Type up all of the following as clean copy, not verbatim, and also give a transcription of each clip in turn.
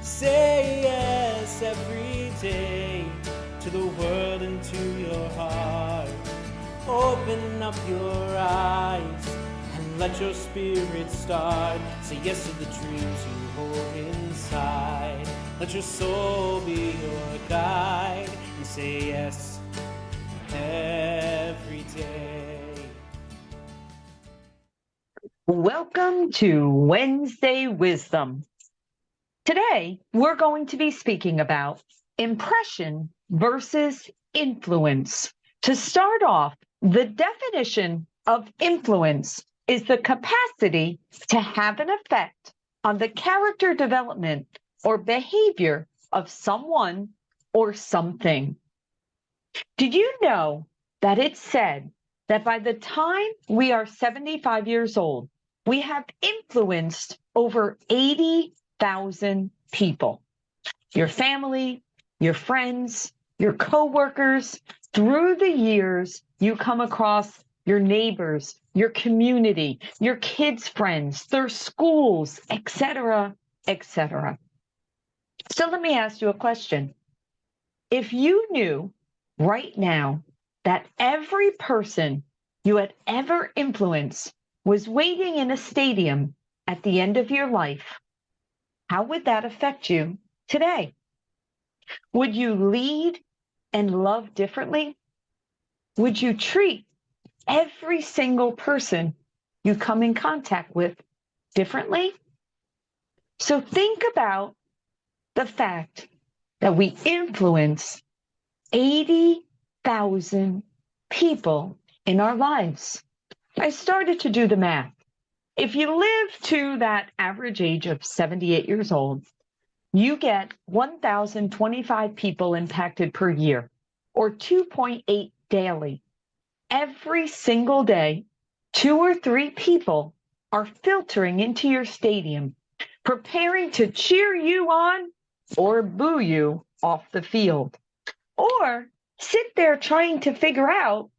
Say yes every day to the world and to your heart. Open up your eyes and let your spirit start. Say yes to the dreams you hold inside. Let your soul be your guide, and say yes every day. Welcome to Wednesday Wisdom. Today, we're going to be speaking about impression versus influence. To start off, the definition of influence is the capacity to have an effect on the character development or behavior of someone or something. Did you know that it's said that by the time we are 75 years old, we have influenced over 80,000 people? Your family, your friends, your coworkers. Through the years, you come across your neighbors, your community, your kids' friends, their schools, etc., etc. So let me ask you a question. If you knew right now that every person you had ever influenced was waiting in a stadium at the end of your life, how would that affect you today? Would you lead and love differently? Would you treat every single person you come in contact with differently? So think about the fact that we influence 80,000 people in our lives. I started to do the math. If you live to that average age of 78 years old, you get 1,025 people impacted per year, or 2.8 daily. Every single day, 2 or 3 people are filtering into your stadium, preparing to cheer you on or boo you off the field, or sit there trying to figure out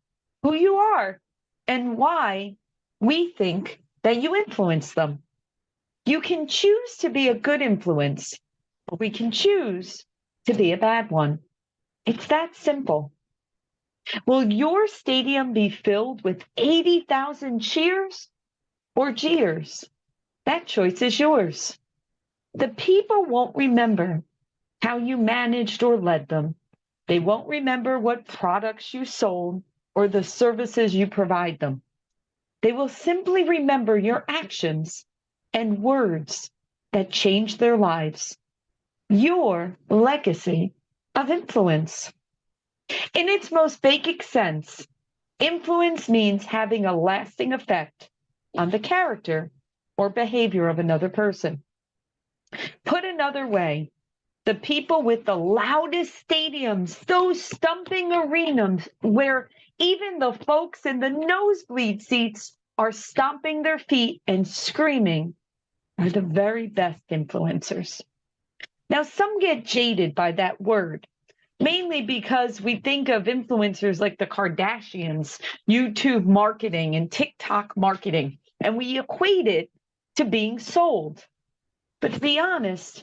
who you are and why we think that you influence them. You can choose to be a good influence, or we can choose to be a bad one. It's that simple. Will your stadium be filled with 80,000 cheers or jeers? That choice is yours. The people won't remember how you managed or led them. They won't remember what products you sold or the services you provide them. They will simply remember your actions and words that changed their lives. Your legacy of influence. In its most basic sense, influence means having a lasting effect on the character or behavior of another person. Put another way, the people with the loudest stadiums, those stumping arenas where even the folks in the nosebleed seats are stomping their feet and screaming, are the very best influencers. Now, some get jaded by that word, mainly because we think of influencers like the Kardashians, YouTube marketing, and TikTok marketing, and we equate it to being sold. But to be honest,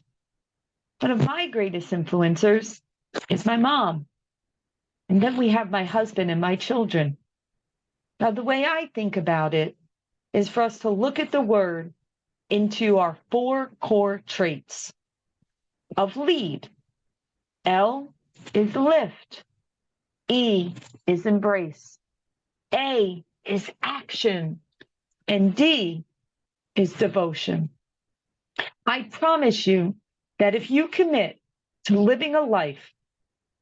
one of my greatest influencers is my mom. And then we have my husband and my children. Now, the way I think about it is for us to look at the word into our 4 core traits of lead. L is lift. E is embrace. A is action. And D is devotion. I promise you that if you commit to living a life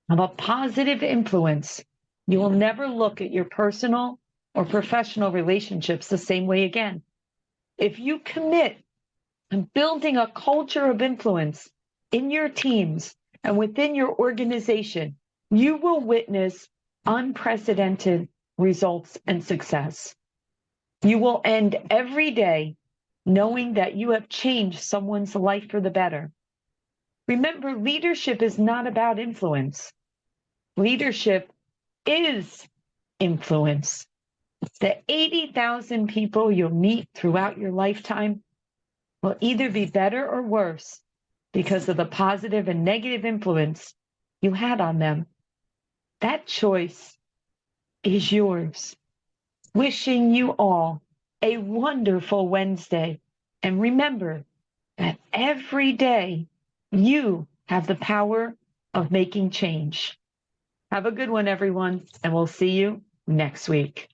of a positive influence, you will never look at your personal or professional relationships the same way again. If you commit to building a culture of influence in your teams and within your organization, you will witness unprecedented results and success. You will end every day knowing that you have changed someone's life for the better. Remember, leadership is not about influence. Leadership is influence. The 80,000 people you'll meet throughout your lifetime will either be better or worse because of the positive and negative influence you had on them. That choice is yours. Wishing you all a wonderful Wednesday. And remember that every day you have the power of making change. Have a good one, everyone, and we'll see you next week.